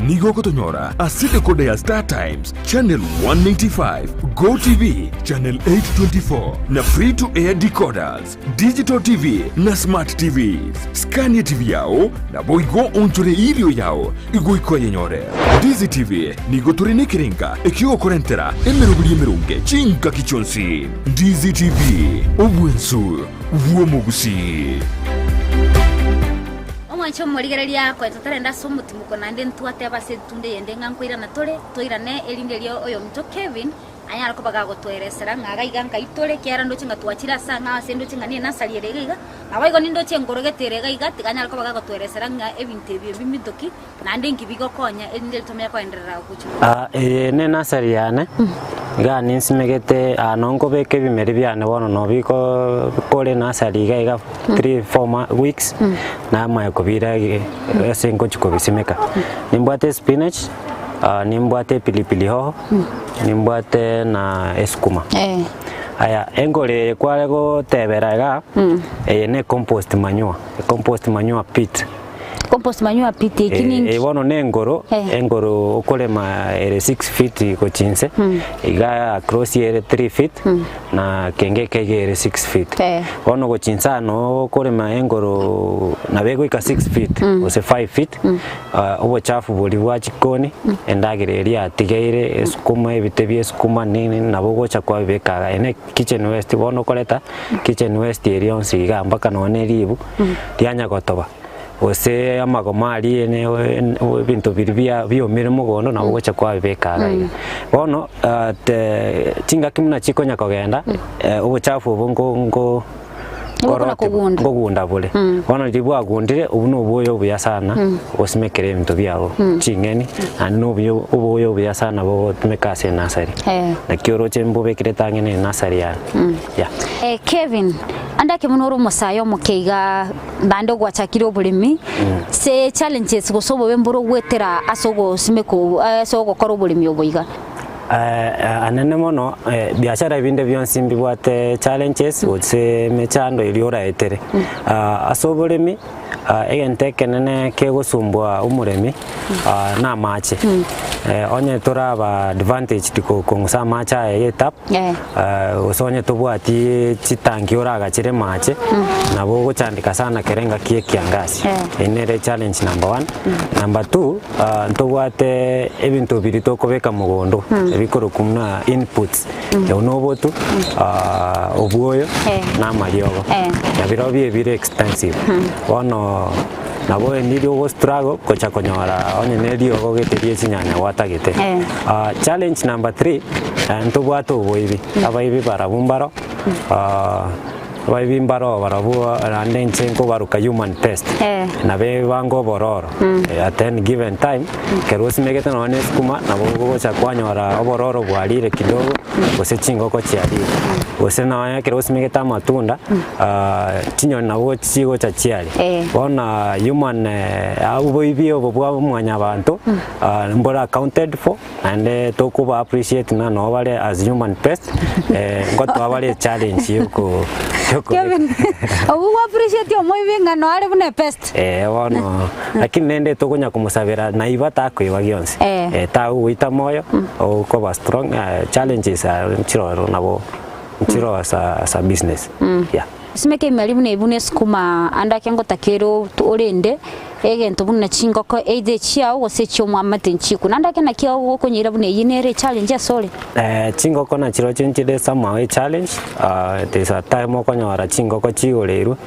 nigo kotonyora aside koda ya Star Times channel 195 Go TV channel 824 na free to air decoders digital TV na smart TVs Scania TV yao na boigo onchore ilio yao igo ikoye nyore Ndizi TV nigo turine kirenga ekio korentera emerunge chinka kichonsi Ndizi TV obwensu bwomugusi omwancho murigereria kwetotara nda somutimuko nande ntwate base tunde yende ngankoira na tole toirane elindelio oyo mto Kevin anyara ko baga gotweresera ngaga iganga itole kiara ndo chinga twachira sanga sendo chinga ni nasali erega nabayigo nindo chengorogetere gaiga tiganyara ko baga gotweresera nga ebinte byo bimidoki nande ngibigo konya elinde litomya kwaenderera kuchu ne nasali yane ga ninsimegete nongo beke bimeri byane bono no biko kole nasali gaiga 3-4 weeks na ma yakobira esengo chiko bisimeka nimbwate spinach nimbwate pilipili hoho nimbwate na esukuma aya engole kwalego teberaga ne compost manure pit compost manure piti kiningi bono engoro okolema ere 6 feet ko chinse iga across ere 3 feet na kenge kege ere 6 feet bono ko chinsa no okolema engoro na bego ika 6 feet ose 5 feet obo chafu boli bwa chikoni endagire eri atigeire esukuma ebitebye esukuma nini nabo gocha kwa bekaga ene kitchen waste bono koleta kitchen waste eri onsi iga mpaka none ribu tianya gotoba ose amagomari ene bintu biribia biomire mugondo nabo gocha kwa bekaga bono tinga kimuna chikonya kogenda obo chafu bongo kogunda bole bono ribwa gundire ubuno ubuyo buya sana osimekere ibintu byabo chingeni anubyo ubuyo buya sana bo tumekase nasari na kioro chembo bekire tangene nasari ya Kevin andake munoro musayo mukeiga bando gwachakire oburimi se challenges gosobo bemboro gwetera asogo simeko asogo koro oburimi obuiga anene mono biashara binde byonsi mbibwate challenges ose mechando iliora etere asoboremi egenteke nene kegosumbwa umuremi na mache onye toraba advantage tiko kongusa macha etap osonye tobwati chitangi oraga chire mache nabo gochandika sana kerenga kie kiangasi enere challenge number 1 number 2 ntobwate ebintu birito kobeka mugondo ebikoro kumna inputs yonobotu obuoyo na mariogo yabiro bire expensive bono nabo endiri ogo struggle kocha konyora onye neri ogo geterie chinyanya watagete challenge number 3 ntobwato boibi abaibi barabumbaro abaibi mbaro barabu ande nchenko baruka human test nabe bango bororo at any given time kerosi megete none skuma nabo gocha kwanyora obororo bwarire kidogo ose chingo ko chiari ose na kerosi megete matunda chinyo nabo chigo cha chiari bona human abuibi obwa mwanya bantu mbora accounted for and tokuba appreciate na no bale as human pest ngoto abale challenge yuko Kevin obu appreciate omoy benga no are bune pest bono lakini nende tokonya kumusabira na ibata kwiba gyonse ta uita moyo o ko strong challenges chiro nabo chiro sa business simeke malibu ne bune skuma anda kengo takero orende egento bune chingoko eide chiao gose chomwa matenchiku nanda kena kiao gokonyira bune yinere challenge asole chingoko na chiro chenchide sama challenge tesa time okonyora chingoko chioleru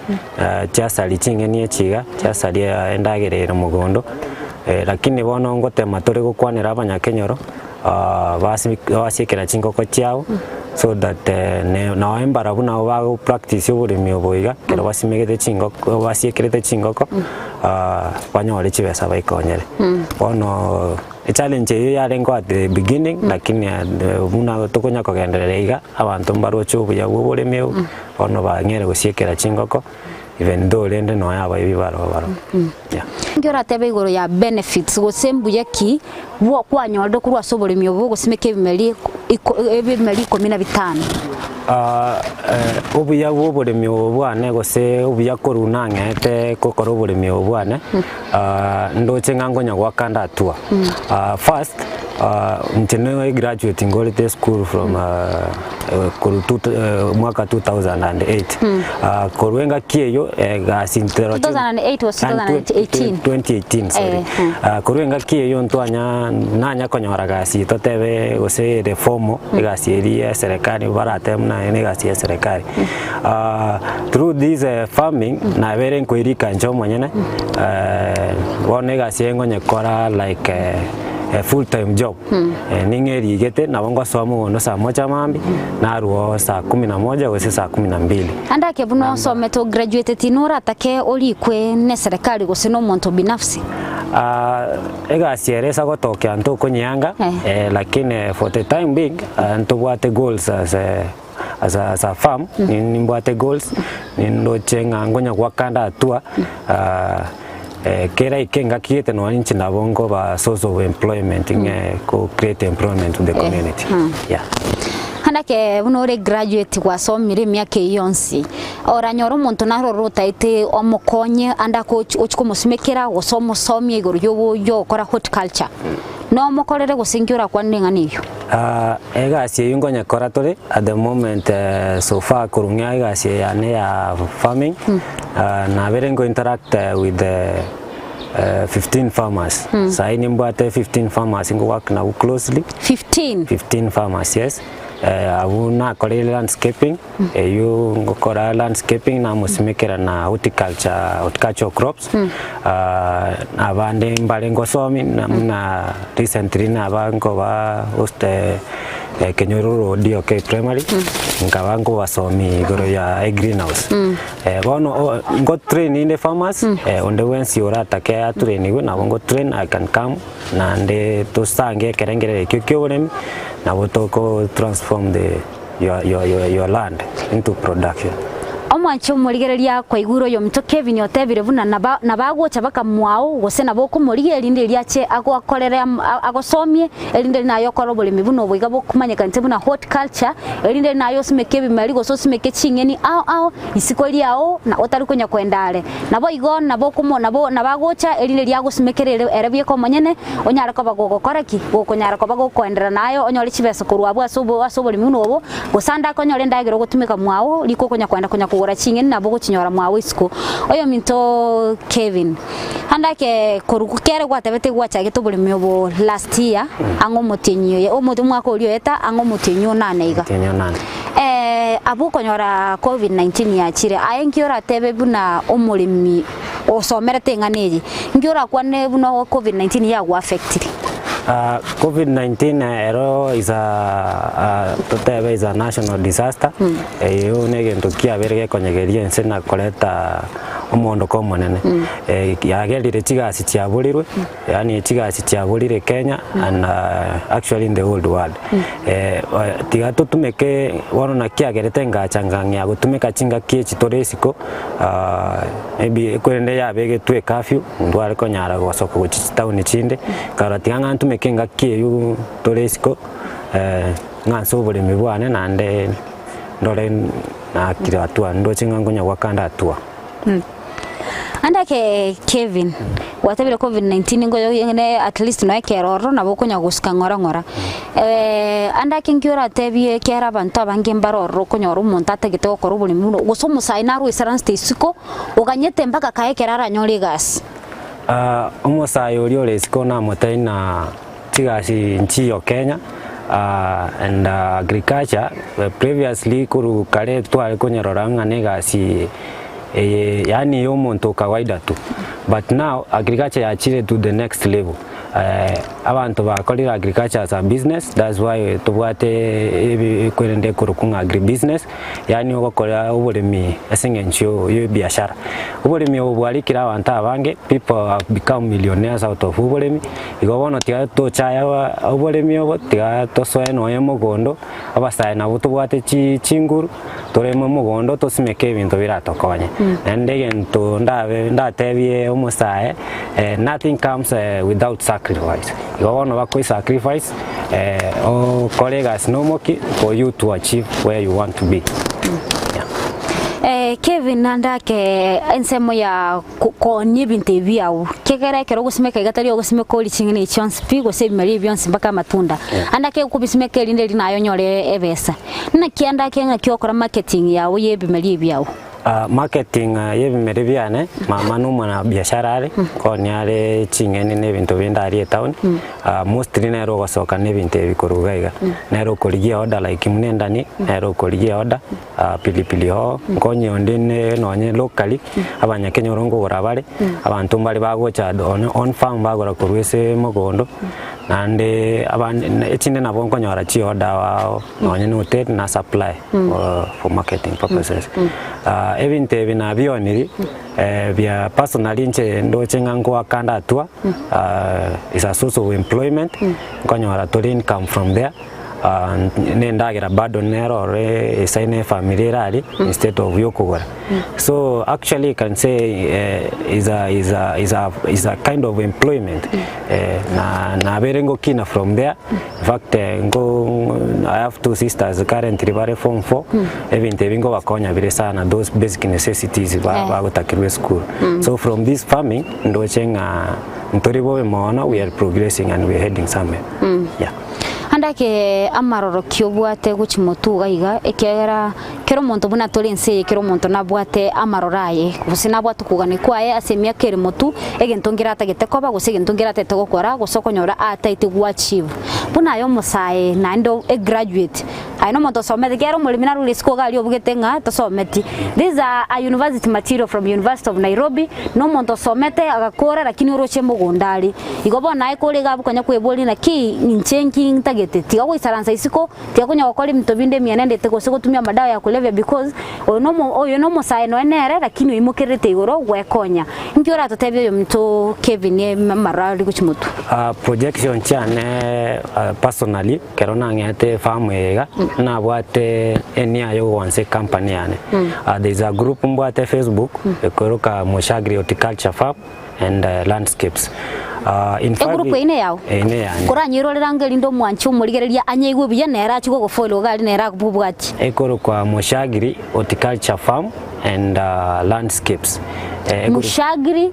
chasali chingenie chiga chasali endagerere mugondo lakini bono ngote matore gokwanira abanyakenyoro basikira chingoko chiao so that na embara buna bago practice oburimi oboiga kero basimegete chingoko basikirete chingoko banyore chibesa baikonyere bono challenge yo yarengo at the beginning lakini buna tokonya kogendereiga abantu mbaro chubuya oburimi bono bangere gusikira chingoko even though lende no yaba ibibaro ngiora tebe igoro ya benefits go sembuye ki wo kwanyodo kurwa soboremi obo gosimeke bimeli ebimeli 15 obuya oboremi obwane gose obuya koruna ngete kokoro oboremi obwane ndoche ngangonya gwakanda atua first I graduating quality school from mwaka 2008 koruenga kieyo gasintero 2008 was 2018 sorry koruenga kieyo ntwanya nanya konyora gasi totebe gose reformo gasi eri serikali baratemna ene gasi serikali through this farming na bere nkoirika njomo nyene wone gasi ngonya kora like a full-time job ningeri gete na bongo somo no saa moja mambi na ruo saa 11 wese saa 12 anda ke buno some to graduate tinora take oli kwe ne serikali gose no monto binafsi ega sieresa gotoke anto konyanga lakini for the time being ntobwate goals as a farm nimbwate goals nindoche ngonya gwakanda atua kera ikenga kiete no inchi na bongo ba source of employment ko create employment to the community hana andake buno ore graduate gwasomire miaka yonsi oranyora omuntu narorota ite omukonye andako ochikomusimekera gusomosomie iguru yo gukora horticulture no mukorere gusingiura kwa ning'anibyo egasi yungonya kora turi at the moment so far kurungia egasi yane ya farming na very go interact with the 15 farmers. Sai nimbate 15 farmers ingo work na closely. 15 farmers, yes. Avuna kore landscaping, you ngokora landscaping na musimekera na horticulture crops. Abande mbalengo somi na recently na bango ba host Kenyoro DOK primary nkabango wasomi goro ya greenhouse. Bono got train in the farmers on the when si ora take ya training na bongo train I can come na nde to sange kerengere Oboremi na botoko transform your land into production. Omwancho murigereria kwa iguro yo mto Kevin otebire buna nabagocha bakamwao gose nabo kumurigeria elinde liache agokorera agosomie elinde nayo kora Oboremi buno boiga bokumanyeka nte buna horticulture elinde nayo simeke bimari goso simeke chingeni ao isikoli ao na otari kunya kwendare nabo igo nabo kumo nabo nabagocha elinde liago simekerere erebye ko monyene onyara ko bagokora ki gokonyara ko bagokwendera nayo onyore chibeso kurwabu asubo Oboremi buno obo gosanda konyore ndagiro gotumika mwao liko kunya kwenda kunya kugora chingeni nabo guchinyora mwawe isiko oyo minto Kevin handake korukukere gwatebete gwachage Oboremi obo last year ango mutinyo omutu mwako ulio eta ango mutinyo nane iga abu konyora COVID-19 yachire ayengiora tebe buna Oboremi osomerete ng'aneji ngiora kwane buna COVID-19 ya affected COVID-19 is a national disaster. Yo negento kia berge konyegeria nsena koleta omondo komonene. Yagelire chigasi chiaburirwe, yani chigasi chiaburire Kenya and actually in the whole world. Tigato tumeke warona kia gerete ngachangangia gutumeka chinga kie chitoresiko maybe kwende ya bege twe curfew ndware konyara gwasoko guchitauni chinde karatianga ntume kenga kiyu toresiko nganso Oboremi bwane nande ndore na kira atua ndo chingangonya wakanda atua andake Kevin watabire COVID-19 ngo yene at least no ekeroro nabo kunya gusika ngora andake ngiora tebie kera bantu abange mbaroro kunyora umuntu ategete gukora Oboremi buno gusomusa inaru isaranste isiko uganyete mpaka kaekerara nyori gas umusayo uri oresiko na motaina chigasi nchi yo Kenya and agriculture previously kuru kare twale kunyaroranga negasi yani yo muntu kawaida tu but now agriculture yachire to the next level abantu bakorera agriculture as a business, that's why tubwate kwende kurukunga agribusiness yani ogokora Oboremi esengencho yo biashara. Oboremi obwalikira abantu abange, people have become millionaires out of Oboremi. Igobono tiga to chaya Oboremi obo tiga to soeno yemogondo abasaye nabo tubwate chinguru toremo mugondo tosimeke ibintu biratokonye ndege nto ndatebye umusaye nothing comes without sacrifice. You want to sacrifice colleagues no more for you to achieve where you want to be. Kevin andake ensemo ya konye binte biawo kegere kero gusimeka igatari ogusimeka oli chingene chance pigo se bimari byonse mpaka matunda andake kubisimeka linde linayo nyore ebesa na kiandake ngakiokora marketing yawo yebimari byawo marketing yebimere byane mama numana biashara ari konyare chingene nebintu bindari town mostly nero gosoka nebintu bikorugaiga nero korigia order like munendani nero korigia order pilipili ho konye ondine nonye locally abanyakenya rongo gorabare abantu mbali bagocha on farm bagora kurwese mogondo nande abane echinde nabonko nyora chi order wao nonye noted na supply for marketing purposes ebinte binabioniri via personal inche ndo chengango akanda atua is a source of employment konyora to income from there nendagira bado nero isaine family rally instead of yokugora. So actually you can say is a kind of employment. Na berengo kina from there. In fact I have 2 sisters currently bare form 4. Even tevingo wakonya vile sana those basic necessities bagotakirwe school. So from this farming ndo chenga ntoribo mono we are progressing and we are heading somewhere. Yeah. Andake amaroro kiobwate guchimotu gaiga ekera kero monto buna tolense kero monto nabwate amaroraye gusina bwatu kugane kwaye asemia kere motu egentongira tagetekoba gusegentongira tetogokora gusokonyora ataite guachieve buna yo musae nando a graduate aino monto somete kero mulimina rule school gali obugetenga to someti. These are a university material from University of Nairobi. No monto somete agakora lakini uroche mugundali igobona ekole gabu konya kweboli na ki inchenking tagete tiga gwisaransa isiko tiga kunya gukora imitobinde mianende tegose gutumia madawa ya kulevya because oyo no musae no enere lakini imukirite igoro gwekonya ngiora tutebyo yo mito Kevin marali guchimutu projection chane personally kerona ngete farm ega na bwate enia yo once company yane there is a group mbwate Facebook ekoroka Moshagri Horticulture Farm and landscapes. In fact, group ine yao kuranyiro rirangeli ndo mwanchu murigereria anyeigwe biya nera chugo go follow gali nera kububwati ekoroka Moshagri Horticulture Farm and landscapes. Moshagri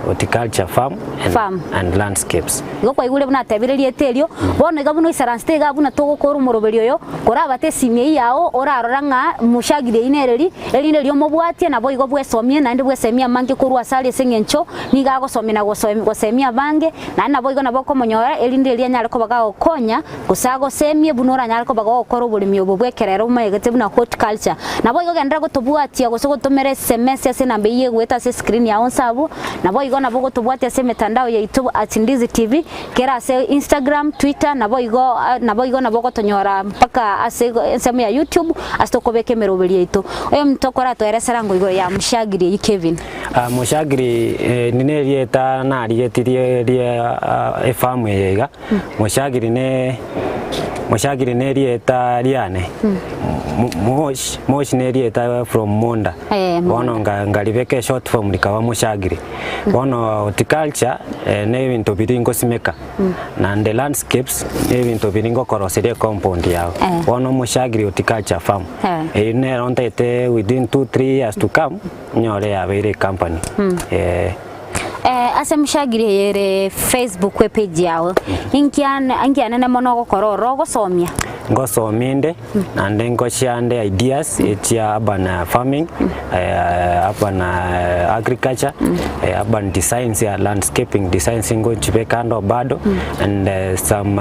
Horticulture Farm and landscapes. Goko igure buna tabirerie telio bono gabuno isaranste gabuna togokora umurobelio yo korabate simie yao oraroranga Moshagri inereri erine lyo mobwati na boigo bwesomie na ndi bwesemia mangi kurwa sali sengencho niga gosomina gosemia bange na boigo na boko monyora erinde lya nyariko bagago konya gusago semie bunora nyariko bagago kora ubulimi obubwekerero mayegete buna horticulture na boigo gendra gotobwatia gosoko tomere SMS ase nambe yegweta se screen ya onsabu na boigo na bogo tobwatia se metandao ya YouTube at Ndizi TV kera se Instagram Twitter na boigo na bogo tonyora mpaka ase semu ya YouTube astokobeke merobeli yetu oyo mtokora to eresera ngo igoro ya Moshagri Kevin Moshagri ninerieta na arietirie ria farm yega Moshagri ne rieta riane mosh ne rieta from Monda bono ngalibeke short form likawa Moshagri bono horticulture ne bintu biringo simeka na the landscapes ne bintu biringo korosere compound yao bono Moshagri Horticulture Farm ne rontete within 2-3 years to come nyore ya very company ase Moshagri yere Facebook page yao inkiana na mono gokororo gosomia ngosominde and then ngoshande ideas etia urban farming urban agriculture urban designs ya landscaping designs ngo chibekando bado and some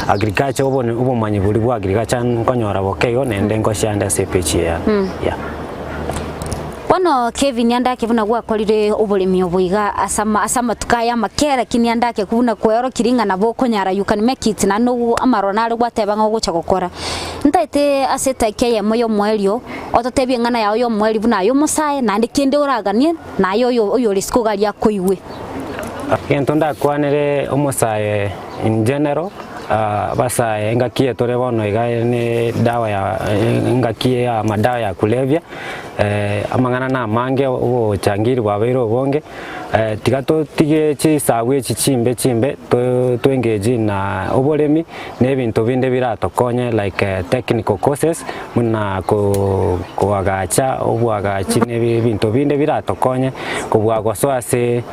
agriculture ubo manyi buli bwa agriculture nkonyora bokeyo nende ngoshande sepechi ya Bono Kevin yandake buna gwa kolire ubulimi obuiga asama tukaya makera kini yandake kubuna kwero kiringa na boko nyara you can make it na no amaronari gwateba ngo gucha gukora ntaite aseta keye moyo mwelio ototebye ngana yayo yo mweli buna yo musae na ndikinde uraganie na yo risko gali akoiwe kento ndakwanere omusae in general basa engakie tore bono igane dawa ya engakie ya madawa ya kulevya amangana na mange ubo changiri bwabero bonge tigato tige chisawe chichimbe to engage na oboremi nebintu binde biratokonye like technical courses muna ko agacha obwagachi nebintu binde biratokonye kubwagoso ase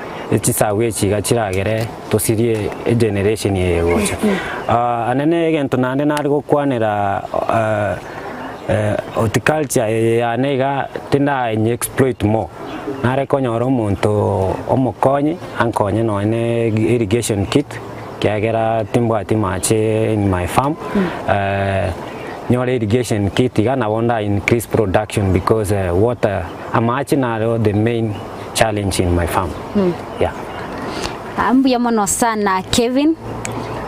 chisawe chigachiragere tosirie generation yegocha anene egento nande nari gukwanira horticulture ya nega tenda exploit more nare konyoro muntu omukonyi ankonye no ne irrigation kit kiagera timbwati mache in my farm nyore irrigation kit igana wonda increase production because water amachi na the main challenge in my farm. Yeah. Ambuya mono sana Kevin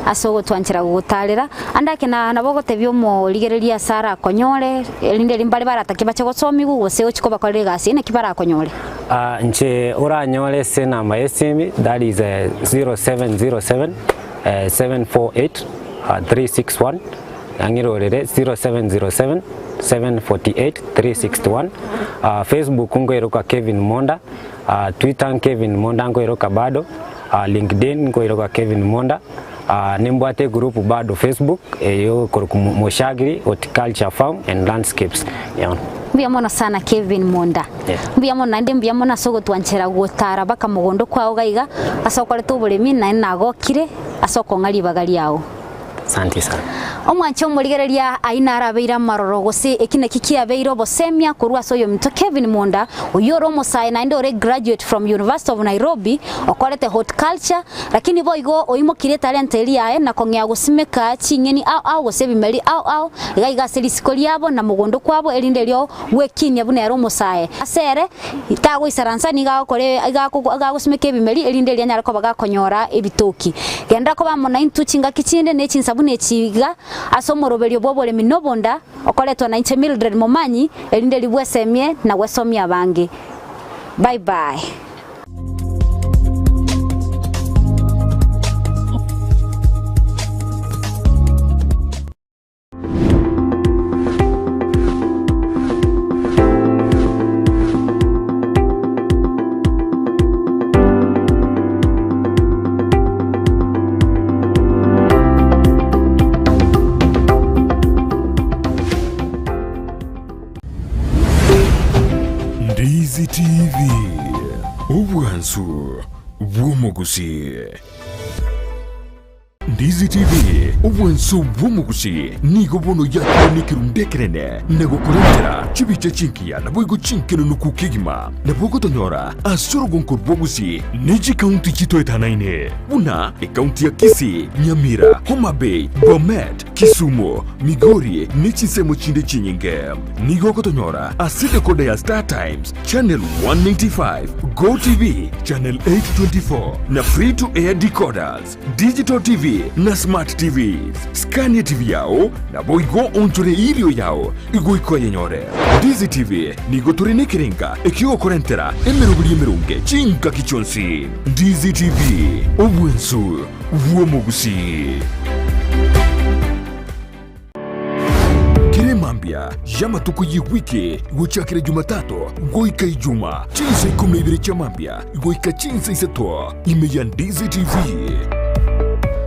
asogo twanchira gutalira andake na bogo tebyo mo ligereria sara konyole linde limbali barata bache gosomi gose ochiko bakorere gasi ne kibara konyole nche ora nyole se namba esimi that is 0707 748 361 angirorere 0707 748 361 Facebook ngoiroka Kevin Monda, Twitter Kevin Monda ngoiroka bado, LinkedIn ngoiroka Kevin Monda, nimbwate group bado Facebook yo Moshagiri Horticulture Farm and Landscapes. Yeah. Mbiyamona sana Kevin Monda. Mbiyamona ndi mbiyamona sogo twanchera gutara baka mugondo kwa ogaiga asokore tuburemi na nagokire asoko ngari bagali yao. Asante sana. Omwancho murigereria aina arabeira maroro gose ekine kikia beiro bosemia kurwa soyo mto Kevin Monda uyoro musai na ndo graduate from University of Nairobi okorete horticulture lakini boigo oimo kire talent elia na kongea gusimeka chingeni au gose bimeri au gaiga selisikoli yabo na mugondo kwabo elinde lyo wekinya bune yaro musai asere itago isaransa ni ga kore ga gusimeka bimeri elinde lya nyarako baga konyora ebitoki genda ko bamona intuchinga kichinde ne chinsabune chiga asomoroberio Oboremi nobonda okoletwa na Mildred Momanyi elinde libwesemie na wesomia bangi. Bye bye. Ndizi TV Obwansu bw'omugusi. Ndizi TV obwansu bw'omugusi nigo bono yakirundekerene nagokorera chibiche chinkia nabwo chinkeno nukukigima nabwo gotonyora asoro gonkor bwogusi neji county chito etanaine buna county ya Kisii, Nyamira, Homa Bay, Bomet, Kisumu, Migori nichisemo chinde chinyinge nigo gotonyora aside kode ya Star Times channel 195, Go TV channel 824 na free to air decoders, digital TV na smart TVs. Scania TV yao na boigo onchore irio yao igo iko yenyore. Ndizi TV nigo turine kirenga ekio korentera emerubuli emerunge chinka kichonsi. Ndizi TV obwensu vuomugusi. Mambia yama tuko yiwiki guchakire Jumatatu goika Ijuma chinsa 12 cha mambia goika chinsa isato imeya Ndizi TV.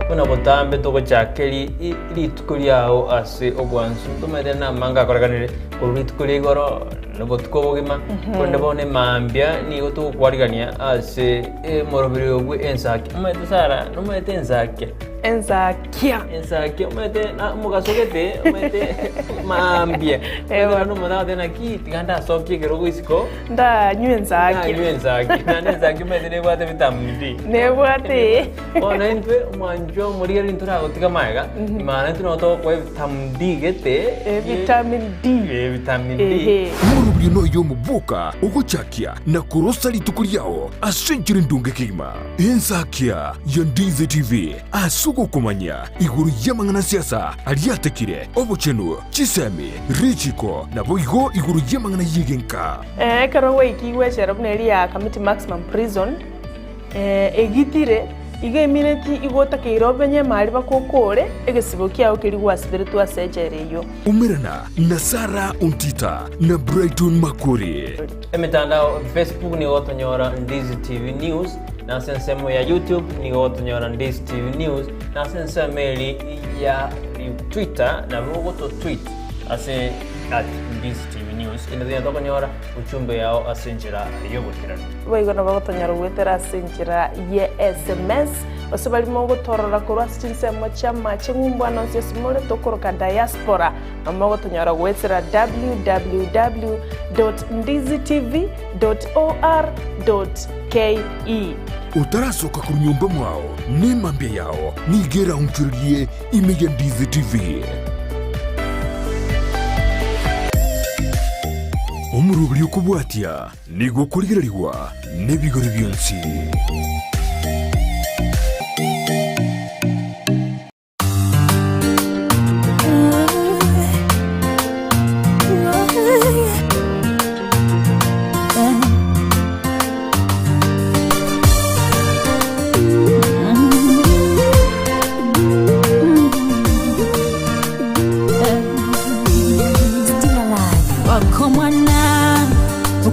Bona botambe to gochakeri ritukuri yao ase obwansu tumede na manga koraganire ritukuri goro nobotko bogima konde bone mambia ni goto kwarigania ase morobiri ogwe ensaki umete sara numete ensaki umete na mugasogete umete mambia ewa no mona dena ki tiganda sokye gero isiko nda nyenzaki na nenzaki umete ne bwate vitamin D ne bwate ona entwe manjo murigeri ntura gotika maega imana ntuno to kwa vitamin D gete vitamin D Murubiri no yo mubuka ugochakia na kurosa litukuri yao asenjire ndunge kima ensakia ya Ndizi TV asugo kumanya iguru yamangana siasa aliatekire obochenu chisemi richiko na boigo iguru yamangana yigenka karo weiki wechera buneri ya committee maximum prison egitire iga minute igota keirobenye mali bakokore egesibo kiao kiri gwasibiritu asejereyo umirana na Sara Untita na Brighton Makuri emitandao Facebook ni gotonyora Ndizi TV News na sensemo ya YouTube ni gotonyora Ndizi TV News na sensemo ya Twitter na bogoto tweet ase @Ndizi TV News ina gotonyora uchumbe yao asenjira yobotirana baigona bagotonyora gwetera asenjira ye SMS osabali mongo torora korwa sinsemo chama chingumba no simole tokoroka diaspora amogo tonyora gwetera www.ndizitv.or.ke utarasoka ku nyumba mwao ni mambia yao nigera unchurie imeya Ndizi TV umurubiri ukubwatia nigo kurigererwa nebigore byonsi.